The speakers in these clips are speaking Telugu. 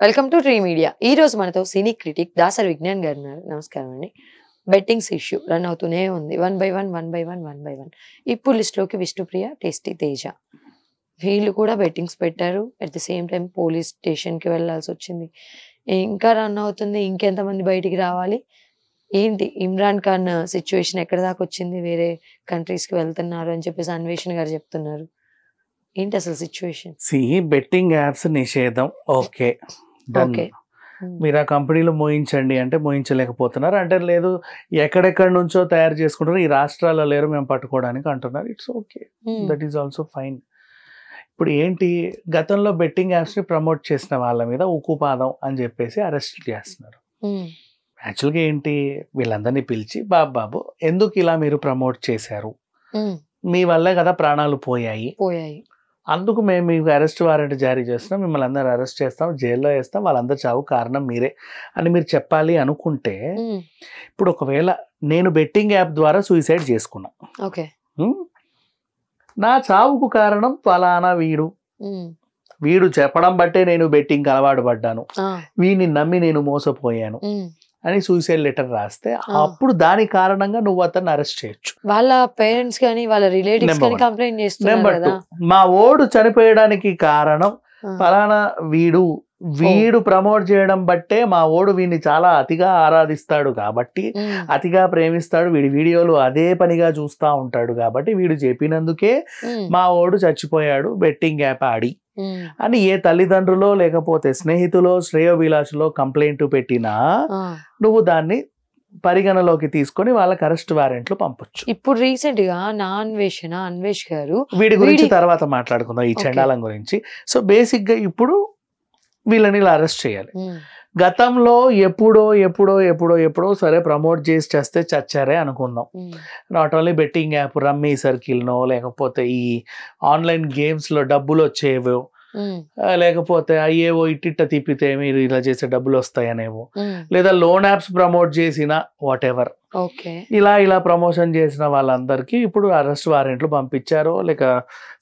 Welcome to tree media. ఈ రోజు మనతో సినీ క్రిటిక్ దాసరి విజ్ఞాన్ గారు ఉన్నారు. నమస్కారం అండి. బెట్టింగ్స్ ఇష్యూ రన్ అవుతూనే ఉంది. One by one. ఇప్పుడు లిస్ట్లోకి విష్ణుప్రియ, టేస్టీ తేజ వీళ్ళు కూడా బెట్టింగ్స్ పెట్టారు. At the same time police స్టేషన్కి వెళ్ళాల్సి వచ్చింది. ఇంకా రన్ అవుతుంది. ఇంకెంతమంది బయటికి రావాలి? ఏంటి ఇమ్రాన్ ఖాన్ సిచ్యువేషన్ ఎక్కడ దాకా వచ్చింది? వేరే కంట్రీస్కి వెళ్తున్నారు అని చెప్పేసి అన్వేషణ గారు చెప్తున్నారు. ఏంటి అసలు సిచ్యువేషన్? బెట్టింగ్ యాప్స్ నిషేధం ఓకే డన్. ఓకే. మీరు ఆ కంపెనీలు మోయించండి అంటే మోయించలేకపోతున్నారు. అంటే లేదు ఎక్కడెక్కడి నుంచో తయారు చేసుకుంటారు, ఈ రాష్ట్రాల్లో లేరు మేము పట్టుకోవడానికి అంటున్నారు. It's okay, that is also fine. ఇప్పుడు ఏంటి, గతంలో బెట్టింగ్ యాప్స్ని ప్రమోట్ చేసిన వాళ్ళ మీద ఉక్కుపాదం అని చెప్పేసి అరెస్ట్ చేస్తున్నారు. యాక్చువల్గా ఏంటి, వీళ్ళందరినీ పిలిచి బాబు ఎందుకు ఇలా మీరు ప్రమోట్ చేశారు, మీ వల్లే కదా ప్రాణాలు పోయాయి, అందుకు మేము మీకు అరెస్ట్ వారెంట్ జారీ చేస్తున్నాం, మిమ్మల్ని అందరూ అరెస్ట్ చేస్తాం, జైల్లో వేస్తాం, వాళ్ళందరూ చావు కారణం మీరే అని మీరు చెప్పాలి అనుకుంటే, ఇప్పుడు ఒకవేళ నేను బెట్టింగ్ యాప్ ద్వారా సూసైడ్ చేసుకున్నా, ఓకే, నా చావుకు కారణం ఫలానా వీడు చెప్పడం బట్టే నేను బెట్టింగ్ అలవాటు పడ్డాను, వీడిని నమ్మి నేను మోసపోయాను అని సూసైడ్ లెటర్ రాస్తే అప్పుడు దాని కారణంగా నువ్వు అతన్ని అరెస్ట్ చేయొచ్చు. వాళ్ళ పేరెంట్స్ కానీ వాళ్ళ రిలేటివ్స్ కానీ కంప్లైంట్ చేస్తున్నారు. నెంబర్ 2, మా ఓడు చనిపోయడానికి కారణం ఫలానా వీడు ప్రమోట్ చేయడం బట్టే మా ఓడు వీడిని చాలా అతిగా ఆరాధిస్తాడు కాబట్టి, అతిగా ప్రేమిస్తాడు, వీడి వీడియోలు అదే పనిగా చూస్తూ ఉంటాడు కాబట్టి వీడు చెప్పినందుకే మా ఓడు చచ్చిపోయాడు బెట్టింగ్ యాప్ ఆడి అని ఏ తల్లిదండ్రులో లేకపోతే స్నేహితులో శ్రేయోభిలాషులో కంప్లైంట్ పెట్టినా నువ్వు దాన్ని పరిగణలోకి తీసుకొని వాళ్ళకి అరెస్ట్ వారెంట్లు పంపొచ్చు. ఇప్పుడు రీసెంట్ గా అన్వేష్ గారు వీడి గురించి తర్వాత మాట్లాడుకుందాం, ఈ చండాలం గురించి. సో బేసిక్ గా ఇప్పుడు వీళ్ళని ఇలా అరెస్ట్ చేయాలి. గతంలో ఎప్పుడో సరే ప్రమోట్ చేసి చేస్తే చచ్చారే అనుకుందాం. Not only betting app, rummy సర్కిల్నో లేకపోతే ఈ ఆన్లైన్ గేమ్స్లో డబ్బులు వచ్చేవో, లేకపోతే అయ్యేవో ఇట్టిట్ట తిప్పితే మీరు ఇలా చేసే డబ్బులు వస్తాయనేవో, లేదా లోన్ యాప్స్ ప్రమోట్ చేసిన వాట్ ఎవర్, ఇలా ప్రమోషన్ చేసిన వాళ్ళందరికీ ఇప్పుడు అరెస్ట్ వారెంట్లు పంపించారో, లేక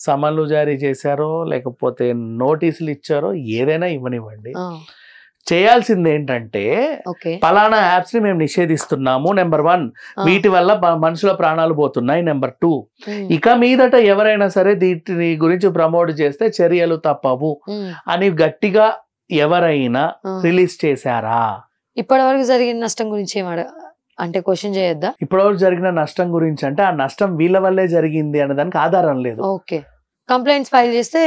సమన్లు జారీ చేశారో, లేకపోతే నోటీసులు ఇచ్చారో, ఏదైనా ఇవ్వనివ్వండి, చేయాల్సింది ఏంటంటే పలానా యాప్స్ ని మేము నిషేధిస్తున్నాము. నెంబర్ 1, వీటి వల్ల మనుషుల ప్రాణాలు పోతున్నాయి. నెంబర్ 2, ఇక మీదట ఎవరైనా సరే వీటిని గురించి ప్రమోట్ చేస్తే చర్యలు తప్పవు అని గట్టిగా ఎవరైనా రిలీజ్ చేశారా? ఇప్పటి వరకు జరిగిన నష్టం గురించి అంటే క్వశ్చన్ చేయొద్దా? ఇప్పటివరకు జరిగిన నష్టం గురించి అంటే ఆ నష్టం వీళ్ళ వల్లే జరిగింది అనే దానికి ఆధారం లేదు. ఓకే, కంప్లైంట్స్ ఫైల్ చేస్తే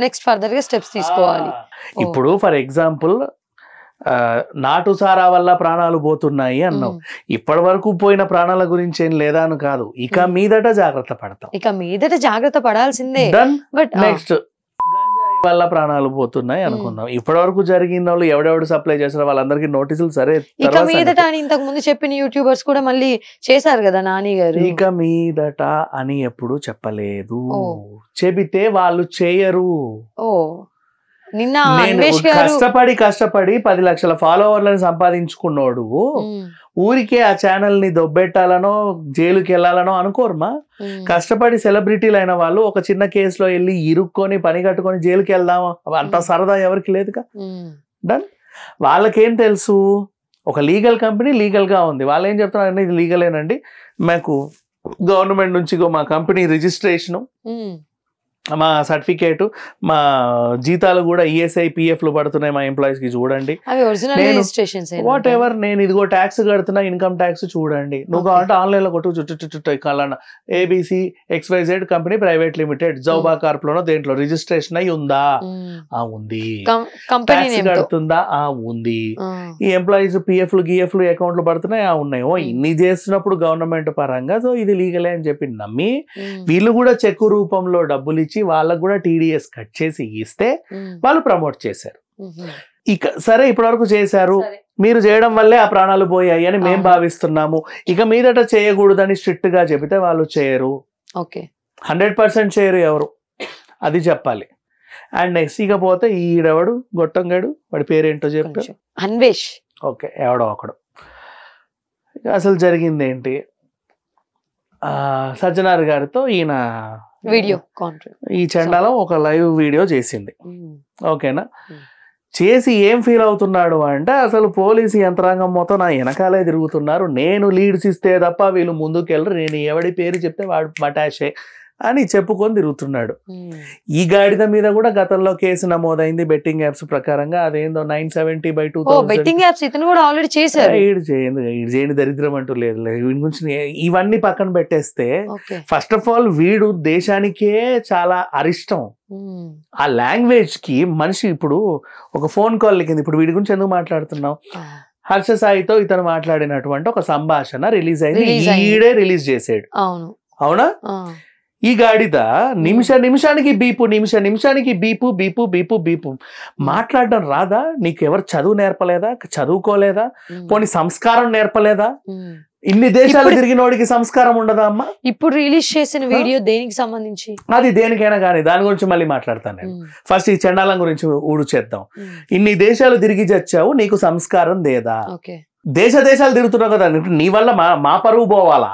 నెక్స్ట్ ఫర్దర్ గా స్టెప్స్ తీసుకోవాలి. ఇప్పుడు ఫర్ ఎగ్జాంపుల్ నాటు సారా వల్ల ప్రాణాలు పోతున్నాయి అన్నావు, ఇప్పటి వరకు పోయిన ప్రాణాల గురించి ఏం లేదా అని కాదు, ఇక మీదట జాగ్రత్త పడతాం, ఇక మీదట జాగ్రత్త పడాల్సిందే. బట్ నెక్స్ట్ వల్ల ప్రాణాలు పోతున్నాయి అనుకుందాం, ఇప్పటి వరకు జరిగిన వాళ్ళు ఎవడెవడు సప్లై చేసిన వాళ్ళందరికీ నోటీసులు సరే ఇక మీదట అని ఇంతకు ముందు చెప్పిన యూట్యూబర్స్ కూడా మళ్ళీ చేశారు కదా నాని గారు. ఇక మీదట అని ఎప్పుడు చెప్పలేదు, చెబితే వాళ్ళు చేయరు. నిన్న కష్టపడి 10 లక్షల ఫాలోవర్లను సంపాదించుకున్నోడు ఊరికే ఆ ఛానల్ ని దొబ్బెట్టాలనో జైలుకి వెళ్ళాలనో అనుకోరుమా. కష్టపడి సెలబ్రిటీలు అయిన వాళ్ళు ఒక చిన్న కేసులో వెళ్ళి ఇరుక్కొని పని కట్టుకొని జైలుకి వెళ్దాం అంత సరదా ఎవరికి లేదుగా. డన్. వాళ్ళకేం తెలుసు, ఒక లీగల్ కంపెనీ లీగల్ గా ఉంది, వాళ్ళు ఏం చెప్తున్నారు, ఇది లీగలేనండి, మాకు గవర్నమెంట్ నుంచి మా కంపెనీ రిజిస్ట్రేషను, మా సర్టిఫికేట్, మా జీతాలు కూడా ఈఎస్ఐ పిఎఫ్లు పడుతున్నాయి మా ఎంప్లాయీస్ కి చూడండి, వాట్ ఎవర్, నేను ఇదిగో ట్యాక్స్ కడుతున్నా ఇన్కమ్ ట్యాక్స్ చూడండి, నువ్వు కావాలంటే ఆన్లైన్ లో కొట్టు కలన్నా ABC XYZ company private limited జౌబా కార్ప్ లోనో దేంట్లో రిజిస్ట్రేషన్ అయి ఉందా, ఉంది, ట్యాక్స్ కడుతుందా, ఉంది, ఈ ఎంప్లాయీస్ పిఎఫ్లు గిఎఫ్లు అకౌంట్లు పడుతున్నాయి, ఉన్నాయి. ఇన్ని చేస్తున్నప్పుడు గవర్నమెంట్ పరంగా సో ఇది లీగలే అని చెప్పి నమ్మి వీళ్ళు కూడా చెక్కు రూపంలో డబ్బులు ఇచ్చి వాళ్ళకు కూడా TDS కట్ చేసి ఇస్తే వాళ్ళు ప్రమోట్ చేశారు. ఇక సరే ఇప్పటి వరకు చేశారు, మీరు చేయడం వల్లే ఆ ప్రాణాలు పోయాయి అని మేము భావిస్తున్నాము, ఇక మీదట చేయకూడదని స్ట్రిక్ట్ గా చెబితే వాళ్ళు చేయరు. 100% చేయరు ఎవరు, అది చెప్పాలి. అండ్ నెక్స్ట్ ఇకపోతే ఈడెవడు గొట్టంగాడు, వాడి పేరేంటో చెప్పారు, అన్వేష్. ఓకే, ఎవడో ఒకడు. అసలు జరిగింది ఏంటి, సజ్జనార్ గారితో ఈయన వీడియో ఈ చండాలం ఒక లైవ్ వీడియో చేసింది, ఓకేనా. చేసి ఏం ఫీల్ అవుతున్నాడు అంటే అసలు పోలీసు యంత్రాంగం మొత్తం నా వెనకాలే తిరుగుతున్నారు, నేను లీడ్స్ ఇస్తే తప్ప వీళ్ళు ముందుకెళ్ళరు, నేను ఎవడి పేరు చెప్తే వాడు మటాషే అని చెప్పుకొని తిరుగుతున్నాడు. ఈ గాడిద మీద కూడా గతంలో కేసు నమోదైంది బెట్టింగ్ యాప్స్ ప్రకారంగా. అదేందో 970/2000 బెట్టింగ్ యాప్స్ ఇతను కూడా ఆల్రెడీ చేశారు. ఈడు చేయని దరిద్రం అంటూ లేదు. వీడి గురించి ఇవన్నీ పక్కన పెట్టేస్తే ఫస్ట్ ఆఫ్ ఆల్ వీడు దేశానికే చాలా అరిష్టం. ఆ లాంగ్వేజ్ కి మనిషి ఇప్పుడు ఒక ఫోన్ కాల్ కింద ఇప్పుడు వీడి గురించి ఎందుకు మాట్లాడుతున్నావు, హర్ష సాయితో ఇతను మాట్లాడినటువంటి ఒక సంభాషణ రిలీజ్ అయింది, ఈడే రిలీజ్ చేసాడు. అవునా? ఈ గాడిద నిమిషానికి బీపు మాట్లాడడం రాదా? నీకు ఎవరు చదువు నేర్పలేదా, చదువుకోలేదా, పోనీ సంస్కారం నేర్పలేదా? ఇన్ని దేశాలు తిరిగినోడికి సంస్కారం ఉండదా అమ్మా? ఇప్పుడు రిలీజ్ చేసిన వీడియో దేనికి సంబంధించి? అది దేనికైనా కానీ దాని గురించి మళ్ళీ మాట్లాడతాను నేను. ఫస్ట్ ఈ చండాలం గురించి ఊడు చేద్దాం. ఇన్ని దేశాలు తిరిగి చచ్చావు, నీకు సంస్కారం లేదా? దేశాలు తిరుగుతున్నావు కదా, నీ వల్ల మా పరువు పోవాలా,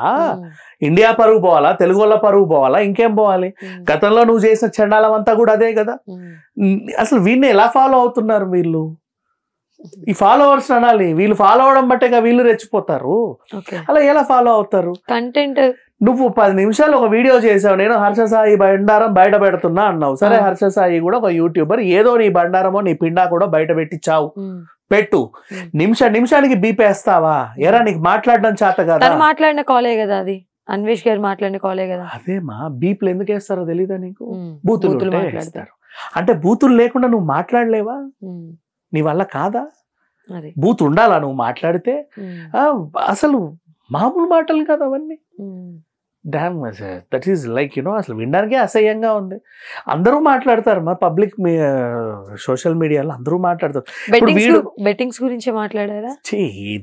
ఇండియా పరువు పోవాలా, తెలుగు వాళ్ళ పరువు పోవాలా, ఇంకేం పోవాలి? గతంలో నువ్వు చేసిన చండాలం అంతా కూడా అదే కదా. అసలు వీళ్ళని ఎలా ఫాలో అవుతున్నారు వీళ్ళు? ఈ ఫాలోవర్స్ అనాలి, వీళ్ళు ఫాలో అవడం బట్టేగా వీళ్ళు రెచ్చిపోతారు. అలా ఎలా ఫాలో అవుతారు? కంటెంట్ నువ్వు 10 నిమిషాలు ఒక వీడియో చేసావు, నేను హర్ష సాయి బండారం బయట పెడుతున్నా అన్నావు. సరే, హర్ష సాయి కూడా ఒక యూట్యూబర్, ఏదో నీ బండారమో నీ పిండా కూడా బయట పెట్టి చావు, పెట్టు. నిమిషానికి బీపేస్తావా? ఎరా నీకు మాట్లాడడం చేత కదా? మాట్లాడిన కాలే కదా అది, అన్వేష్ గారు మాట్లాడిన కాలే కదా. అదేమా, బీపులు ఎందుకు వేస్తారో తెలీదా నీకు? బూతులు మాట్లాడతారు. అంటే బూతులు లేకుండా నువ్వు మాట్లాడలేవా? నీ వల్ల కాదా? బూత్ ఉండాలా నువ్వు మాట్లాడితే? అసలు మామూలు మాటలు కదా అవన్నీ. డామ్ దట్ ఈస్ లైక్ అసలు వినడానికే అసహ్యంగా ఉంది. అందరూ మాట్లాడతారు, మా పబ్లిక్ సోషల్ మీడియాలో అందరూ మాట్లాడతారు. బెట్టింగ్స్ గురించి మాట్లాడారా?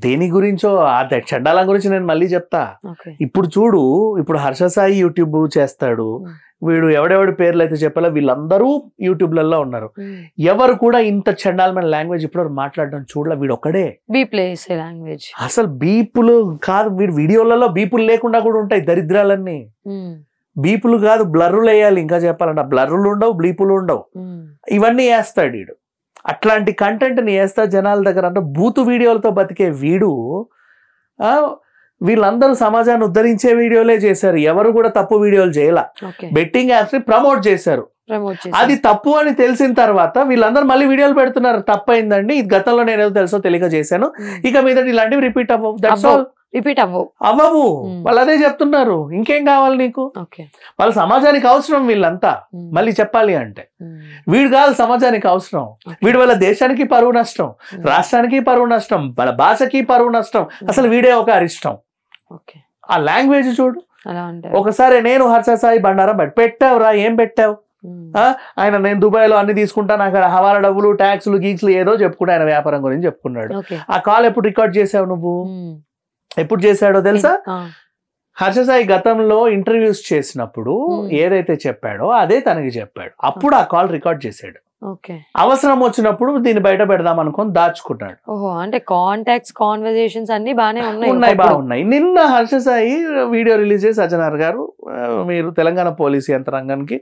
దేని గురించో ఆ చండాలం గురించి నేను మళ్ళీ చెప్తా. ఇప్పుడు చూడు, ఇప్పుడు హర్ష సాయి యూట్యూబ్ చేస్తాడు, వీడు ఎవడెవడి పేర్లు అయితే చెప్పాలో వీళ్ళందరూ యూట్యూబ్లలో ఉన్నారు. ఎవరు కూడా ఇంత చండాలమైన లాంగ్వేజ్ ఇప్పుడు మాట్లాడడం చూడలే. వీడు ఒక్కడే లాంగ్వేజ్. అసలు బీపులు కాదు, వీడు వీడియోలలో బీపులు లేకుండా కూడా ఉంటాయి దరిద్రాలన్నీ. బీపులు కాదు, బ్లర్రులు వేయాలి. ఇంకా చెప్పాలంటే బ్లర్రులు ఉండవు, బ్లీపులు ఉండవు, ఇవన్నీ వేస్తాడు వీడు. అట్లాంటి కంటెంట్ ని వేస్తా జనాల దగ్గర. అంటే బూతు వీడియోలతో బతికే వీడు వీళ్ళందరూ సమాజాన్ని ఉద్ధరించే వీడియోలే చేశారు, ఎవరు కూడా తప్పు వీడియోలు చేయాల. బెట్టింగ్ యాప్స్ ని ప్రమోట్ చేశారు, అది తప్పు అని తెలిసిన తర్వాత వీళ్ళందరూ మళ్ళీ వీడియోలు పెడుతున్నారు. తప్పైందండి, ఇది గతంలో నేను ఏదో తెలుసో తెలియక చేశాను, ఇక మీద ఇలాంటివి రిపీట్ అవ్వవు. That's all. అవ్వవు. వాళ్ళు అదే చెప్తున్నారు. ఇంకేం కావాలి నీకు? వాళ్ళ సమాజానికి అవసరం వీళ్ళంతా. మళ్ళీ చెప్పాలి అంటే వీడు కాదు సమాజానికి అవసరం. వీడి వల్ల దేశానికి పరువు నష్టం, రాష్ట్రానికి పరువు నష్టం, వాళ్ళ భాషకి పరువు నష్టం. అసలు వీడే ఒక అరిష్టం. ఆ లాంగ్వేజ్ చూడు. ఒకసారి నేను హర్ష సాయి బండారం పెట్టావురా, ఏం పెట్టావు? ఆయన నేను దుబాయ్ లో అన్ని తీసుకుంటాను, అక్కడ హవాలా డబ్బులు, ట్యాక్స్లు, గీక్స్లు ఏదో చెప్పుకుంటా, ఆయన వ్యాపారం గురించి చెప్పుకున్నాడు. ఆ కాల్ ఎప్పుడు రికార్డ్ చేసావు నువ్వు? ఎప్పుడు చేశాడో తెలుసా? హర్ష సాయి గతంలో ఇంటర్వ్యూస్ చేసినప్పుడు ఏదైతే చెప్పాడో అదే తనకి చెప్పాడు. అప్పుడు ఆ కాల్ రికార్డ్ చేశాడు. అవసరం వచ్చినప్పుడు దీన్ని బయట పెడదాం అనుకొని దాచుకున్నాడు. అంటే కాంటాక్ట్స్, కాన్వర్జేషన్స్ అన్ని బాగానే బాగున్నాయి. నిన్న హర్ష సాయి వీడియో రిలీజ్ చేసి, సజ్జనార్ గారు మీరు తెలంగాణ పోలీసు యంత్రాంగానికి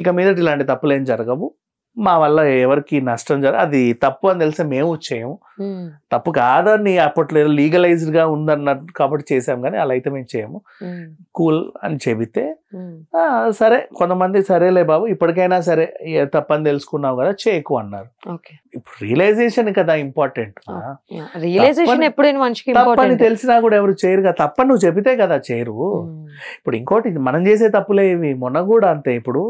ఇక మీద ఇలాంటి తప్పులు ఏం జరగవు, మా వల్ల ఎవరికి నష్టం అది తప్పు అని తెలిసే మేము చేయము, తప్పు కాదని అప్పట్లో లీగలైజ్డ్ గా ఉందన్నట్టు కాబట్టి చేసాం, కానీ అలా అయితే మేము చేయము, కూల్ అని చెబితే సరే కొంతమంది సరేలే బాబు ఇప్పటికైనా సరే తప్పని తెలుసుకున్నావు కదా చేయకు అన్నారు. ఇప్పుడు రియలైజేషన్ కదా ఇంపార్టెంట్. తప్పని తెలిసినా కూడా ఎవరు చేయరు కదా, తప్పని నువ్వు చెబితే కదా చేయరు. ఇప్పుడు ఇంకోటి మనం చేసే తప్పులే ఇవి. మొన్న కూడా అంతే, ఇప్పుడు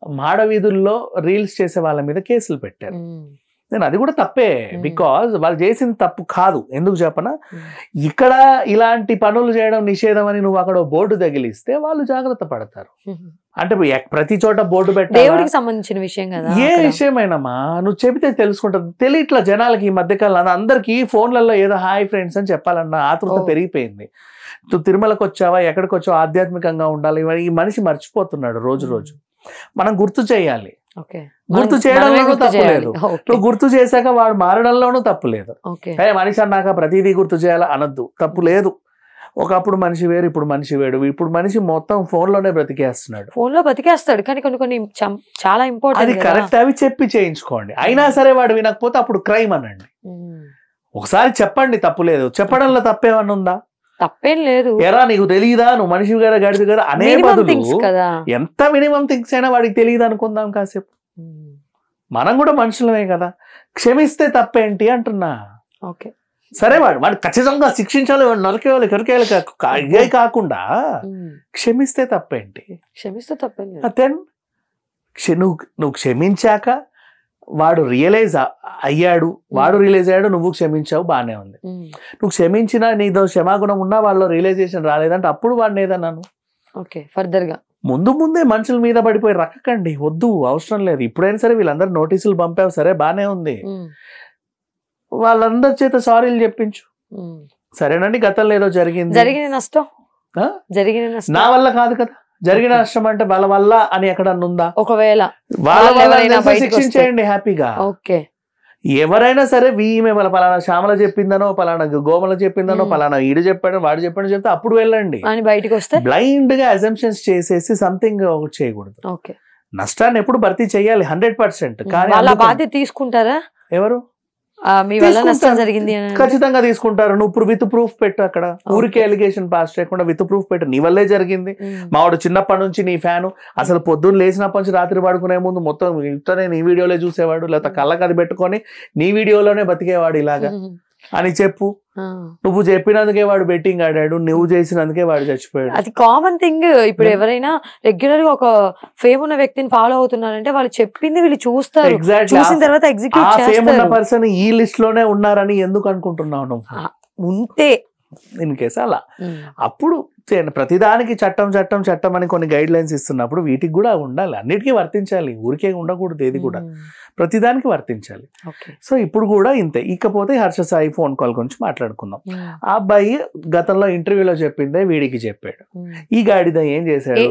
మాడ వీధుల్లో రీల్స్ చేసే వాళ్ళ మీద కేసులు పెట్టారు. నేను అది కూడా తప్పే, బికాజ్ వాళ్ళు చేసిన తప్పు కాదు. ఎందుకు చెప్పనా, ఇక్కడ ఇలాంటి పనులు చేయడం నిషేధం అని నువ్వు అక్కడ బోర్డు తగిలిస్తే వాళ్ళు జాగ్రత్త పడతారు. అంటే ప్రతి చోట బోర్డు పెట్టాలి, దేవుడికి సంబంధించిన విషయం కదా, ఏ విషయమైనమా నువ్వు చెబితే తెలుసుకుంటారు. తెలియట్లా జనాలకి ఈ మధ్యకాలంలో అందరికీ ఫోన్లలో ఏదో హాయ్ ఫ్రెండ్స్ అని చెప్పాలన్న ఆతృత పెరిగిపోయింది. నువ్వు తిరుమలకు వచ్చావా, ఎక్కడికి వచ్చావా, ఆధ్యాత్మికంగా ఉండాలి, ఈ మనిషి మర్చిపోతున్నాడు రోజు రోజు. మనం గుర్తు చేయాలి, గుర్తు చేయడంలోనూ తప్పు లేదు, నువ్వు గుర్తు చేశాక వాడు మారడంలోనూ తప్పు లేదు. మనిషి అన్నాక ప్రతిదీ గుర్తు చేయాలా అనొద్దు, తప్పు లేదు. ఒకప్పుడు మనిషి వేరు, ఇప్పుడు మనిషి వేరు. ఇప్పుడు మనిషి మొత్తం ఫోన్ లోనే బ్రతికేస్తున్నాడు. ఫోన్ లో బతికేస్తాడు, కానీ కొన్ని చాలా అది ఇంపార్టెంట్. కరెక్ట్, అవి చెప్పి చేయించుకోండి. అయినా సరే వాడు వినకపోతే అప్పుడు క్రైమ్ అనండి. ఒకసారి చెప్పండి, తప్పు లేదు. చెప్పడంలో తప్పేమన్నా ఉందా? తప్పేం లేదు. ఎరా నీకు తెలియదా, నువ్వు మనిషి కదా గడిది కదా అనే బదులు కదా, ఎంత మినిమం థింగ్స్ అయినా వాడికి తెలియదు అనుకుందాం కాసేపు. మనం కూడా మనుషులమే కదా, క్షమిస్తే తప్పేంటి అంటున్నా. ఓకే, సరే వాడు ఖచ్చితంగా శిక్షించాలి, వాడు నరికేయాలి కరికేయాలి ఇదే కాకుండా క్షమిస్తే తప్పేంటి? క్షమిస్తే తప్పేం లేదు. దెన్ నువ్వు క్షమించాక వాడు రియలైజ్ అయ్యాడు, నువ్వు క్షమించావు, బానే ఉంది. నువ్వు క్షమించినా నీదో క్షమాగుణం ఉన్నా వాళ్ళలో రియలైజేషన్ రాలేదంటే అప్పుడు వాడిని ఏదన్నాను. ఓకే, ఫర్దర్ గా ముందే మనుషుల మీద పడిపోయి రక్కకండి, వద్దు, అవసరం లేదు. ఇప్పుడైనా సరే వీళ్ళందరూ నోటీసులు పంపావు, సరే బానే ఉంది, వాళ్ళందరి చేత సారీలు చెప్పించు. సరేనండి, గతంలో ఏదో జరిగిన నష్టం నా వల్ల కాదు కదా, జరిగిన నష్టం అంటే వాళ్ళ వల్ల అని ఎక్కడన్నా ఉందా? ఒకవేళ వాళ్ళ శిక్షించేయండి హ్యాపీగా. ఓకే, ఎవరైనా సరే ఈమె పలానా శ్యామల చెప్పిందనో, పలానా గోమల చెప్పిందనో, పలానా ఈడు చెప్పాడు వాడు చెప్పాడు చెప్తే అప్పుడు వెళ్ళండి. బయటకు వస్తే బ్లైండ్ గా అజంప్షన్స్ చేసేసి సంథింగ్ చేయకూడదు. ఓకే, నష్టాన్ని ఎప్పుడు భర్తీ చేయాలి 100%. కానీ వాళ్ళ బాధ్యత తీసుకుంటారా ఎవరు? మీ వల్ల నష్టం జరిగింది ఖచ్చితంగా తీసుకుంటారు. నువ్వు ఇప్పుడు విత్ ప్రూఫ్ పెట్టు, అక్కడ ఊరికే ఎలిగేషన్ పాస్ చేయకుండా విత్ ప్రూఫ్ పెట్టు. నీ వల్లే జరిగింది, మావాడు చిన్నప్పటి నుంచి నీ ఫ్యాను, అసలు పొద్దున్న లేచినప్పటి నుంచి రాత్రి పడుకునే ముందు మొత్తం ఇంటనే నీ వీడియోలే చూసేవాడు, లేకపోతే కళ్ళకి అది పెట్టుకొని నీ వీడియోలోనే బతికేవాడు ఇలాగా అని చెప్పు. నువ్వు చెప్పినందుకే వాడు బెట్టింగ్ ఆడాడు, నువ్వు చేసినందుకే వాడు చచ్చిపోయాడు. అది కామన్ థింగ్. ఇప్పుడు ఎవరైనా రెగ్యులర్ గా ఒక ఫేమ్ ఉన్న వ్యక్తిని ఫాలో అవుతున్నారంటే వాళ్ళు చెప్పింది వీళ్ళు చూస్తారు, చూసిన తర్వాత ఎగ్జిక్యూట్ చేస్తారు. ఫేమ్ ఉన్న పర్సన్ ఈ లిస్ట్ లోనే ఉన్నారని ఎందుకు అనుకుంటున్నావు నువ్వు? ఉంటే ఇన్ కేసు అలా అప్పుడు ప్రతిదానికి చట్టం అని కొన్ని గైడ్ లైన్స్ ఇస్తున్నప్పుడు వీటికి కూడా ఉండాలి, అన్నిటికీ వర్తించాలి. ఊరికే ఉండకూడదు, ఏది కూడా ప్రతిదానికి వర్తించాలి. సో ఇప్పుడు కూడా ఇంతే. ఇకపోతే హర్ష సాయి ఫోన్ కాల్ గురించి మాట్లాడుకుందాం. ఆ అబ్బాయి గతంలో ఇంటర్వ్యూలో చెప్పిందే వీడికి చెప్పాడు. ఈ గాడిద ఏం చేశాడు?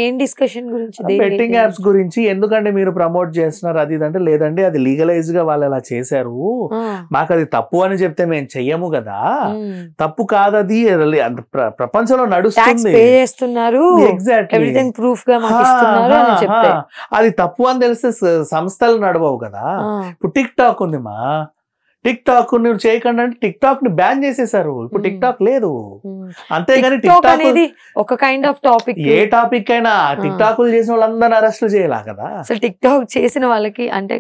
ఏం డిస్కషన్ గురించి? బెట్టింగ్ యాప్స్ గురించి. ఎందుకంటే మీరు ప్రమోట్ చేస్తున్నారు అది ఇదంటే, లేదండి అది లీగలైజ్ గా వాళ్ళు అలా చేశారు, మాకు అది తప్పు అని చెప్తే మేము చెయ్యము కదా, తప్పు కాదది, ప్రపంచంలో నడుస్తుంది, అది తప్పు అని తెలిస్తే సంస్థలు నడవవు కదా. ఇప్పుడు టిక్ టాక్ ఉంది మా, టిక్ టాక్ నువ్వు చేయకుండా అంటే టిక్ టాక్ ని బ్యాన్ చేసేసారు. ఇప్పుడు టిక్ టాక్ లేదు, అంతేగాని టిక్ టాక్ ఒక kind of topic. A topic అయినా టిక్ టాకులు చేసిన వాళ్ళందరినీ అరెస్ట్ చేయాలా కదా. అసలు టిక్ టాక్ చేసిన వాళ్ళకి అంటే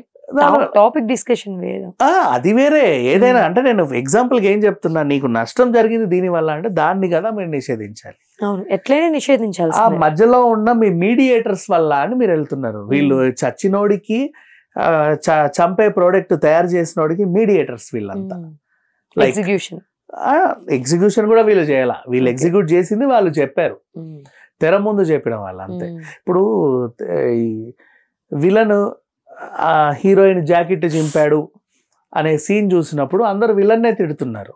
టాపిక్ డిస్కషన్ వేరు, అది వేరే. ఏదైనా అంటే నేను ఎగ్జాంపుల్ గా ఏం చెప్తున్నా, నీకు నష్టం జరిగింది దీని వల్ల అంటే దాన్ని కదా మీరు నిషేధించాలి. అవును, ఎట్లయినా నిషేధించాలి. ఆ మధ్యలో ఉన్న మీ మీడియేటర్స్ వల్ల అని మీరు వెళ్తున్నారు. వీళ్ళు చచ్చినోడికి చంపే ప్రోడక్ట్ తయారు చేసినోడికి మీడియేటర్స్ వీళ్ళంతా. ఎగ్జిక్యూషన్ కూడా వీళ్ళు చేయాల, వీళ్ళు ఎగ్జిక్యూట్ చేసింది వాళ్ళు చెప్పారు, తెర ముందు చెప్పడం వల్ల అంతే. ఇప్పుడు విలన్ ఆ హీరోయిన్ జాకెట్ చింపాడు అనే సీన్ చూసినప్పుడు అందరు విలన్నే తిడుతున్నారు,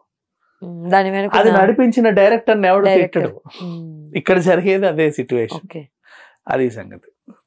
అది నడిపించిన డైరెక్టర్ ఎవడు తిట్టడు. ఇక్కడ జరిగేది అదే సిచ్యువేషన్, అది సంగతి.